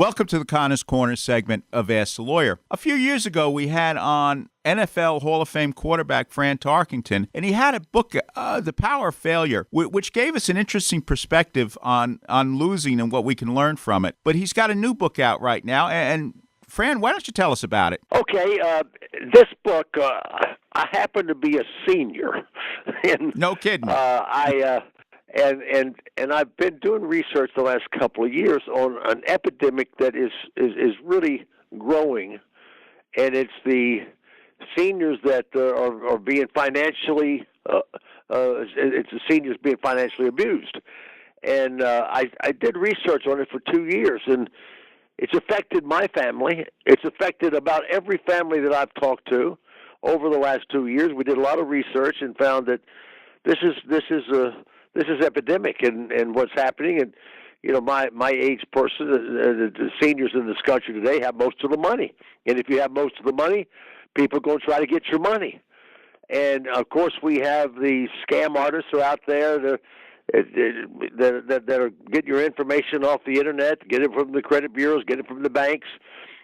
Welcome to the Connor's Corner segment of Ask the Lawyer. A few years ago, we had on NFL Hall of Fame quarterback Fran Tarkenton, and he had a book, The Power of Failure, which gave us an interesting perspective on losing and what we can learn from it. But he's got a new book out right now, and Fran, why don't you tell us about it? Okay, this book, I happen to be a senior. And, no kidding. And I've been doing research the last couple of years on an epidemic that is really growing, and it's the seniors that are being financially it's the seniors being financially abused. And I did research on it for 2 years, and it's affected my family. It's affected about every family that I've talked to over the last 2 years. We did a lot of research and found that this is epidemic and what's happening. And you know, my age person, the seniors in this country today have most of the money. And if you have most of the money, people are going to try to get your money. And of course, we have the scam artists who are out there that are getting your information off the internet, get it from the credit bureaus, get it from the banks.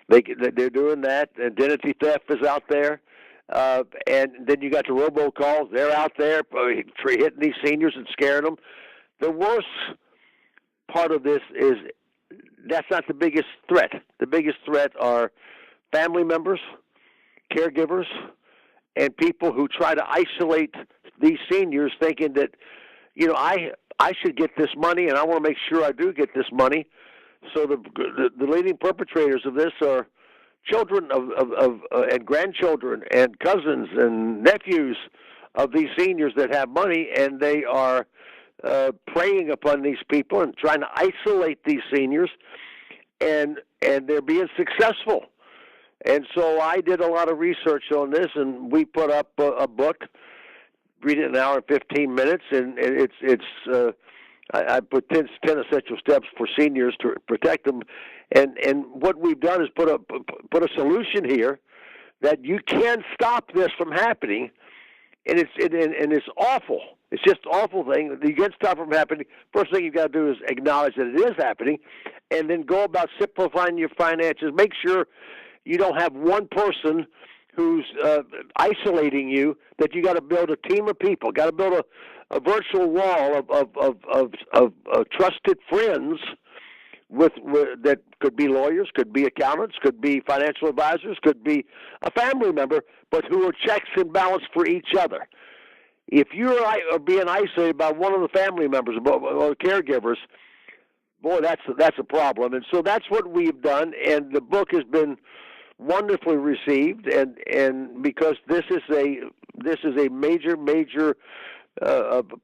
They're doing that. Identity theft is out there. And then you got the robocalls. They're out there hitting these seniors and scaring them. The worst part of this is that's not the biggest threat. The biggest threat are family members, caregivers, and people who try to isolate these seniors thinking that, you know, I should get this money, and I want to make sure I do get this money. So the leading perpetrators of this are children and grandchildren and cousins and nephews of these seniors that have money, and they are preying upon these people and trying to isolate these seniors, and they're being successful. And so I did a lot of research on this, and we put up a book. Read it in an hour and 15 minutes, and I put 10 essential steps for seniors to protect them. And what we've done is put a solution here that you can stop this from happening, and it's awful. It's just an awful thing. You can stop from happening. First thing you've got to do is acknowledge that it is happening, and then go about simplifying your finances. Make sure you don't have one person who's isolating you, that you got to build a team of people, got to build a virtual wall of trusted friends with that could be lawyers, could be accountants, could be financial advisors, could be a family member, but who are checks and balance for each other. If you are being isolated by one of the family members or caregivers, boy, that's a problem. And so that's what we've done, and the book has been wonderfully received, and because this is a major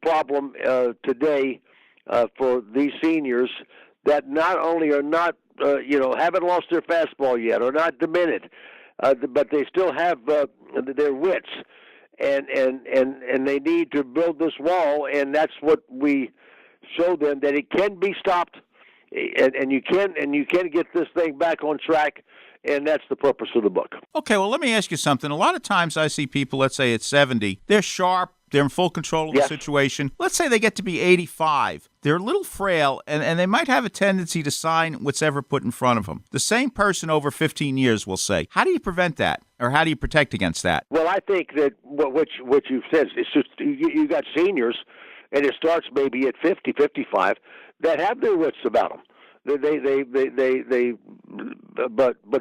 problem today for these seniors that not only are not haven't lost their fastball yet, or not demented, but they still have their wits, and they need to build this wall, and that's what we show them, that it can be stopped, and you can get this thing back on track. And that's the purpose of the book. Okay, well, let me ask you something. A lot of times I see people, let's say at 70, they're sharp, they're in full control of the situation. Let's say they get to be 85. They're a little frail, and they might have a tendency to sign what's ever put in front of them. The same person over 15 years will say. How do you prevent that, or how do you protect against that? Well, I think that what you've said, it's just you got seniors, and it starts maybe at 50, 55, that have their wits about them. But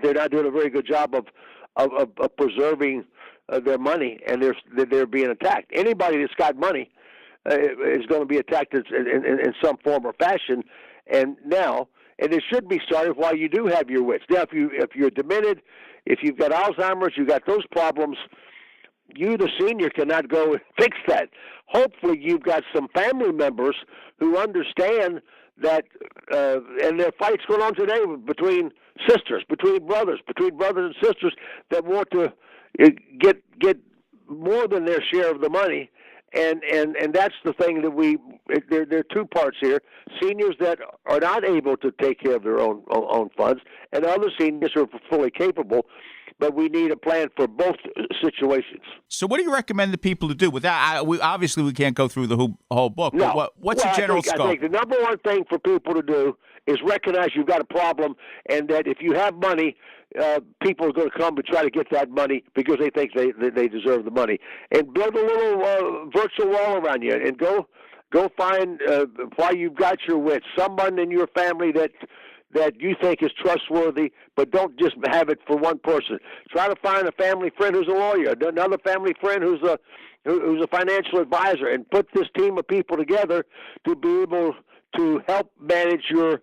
they're not doing a very good job of preserving their money, and they're being attacked. Anybody that's got money is going to be attacked in some form or fashion. And it should be started while you do have your wits. Now, if you're demented, if you've got Alzheimer's, you've got those problems, you, the senior, cannot go and fix that. Hopefully, you've got some family members who understand that, and there are fights going on today between sisters, between brothers and sisters that want to get more than their share of the money, and that's the thing that there are two parts here: seniors that are not able to take care of their own funds, and other seniors who are fully capable. But we need a plan for both situations. So what do you recommend the people to do? Obviously, we can't go through the whole book. No. But what's a general scope? I think the number one thing for people to do is recognize you've got a problem, and that if you have money, people are going to come and try to get that money because they think they deserve the money. And build a little virtual wall around you, and go find, while you've got your wits, someone in your family that you think is trustworthy, but don't just have it for one person. Try to find a family friend who's a lawyer, another family friend who's a financial advisor, and put this team of people together to be able to help manage your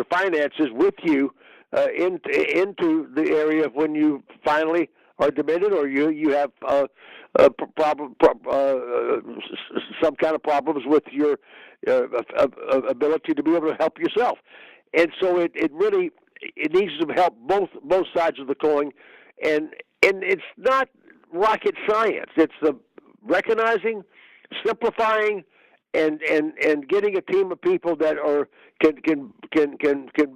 finances with you into the area of when you finally are demented, or you have some kind of problems with your ability to be able to help yourself. And so it really needs to help both sides of the coin, and it's not rocket science. It's the recognizing, simplifying, and getting a team of people that can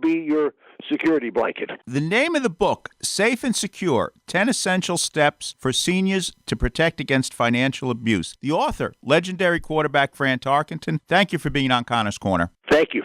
be your security blanket. The name of the book, Safe and Secure, 10 Essential Steps for Seniors to Protect Against Financial Abuse. The author, legendary quarterback Fran Tarkenton. Thank you for being on Connor's Corner. Thank you.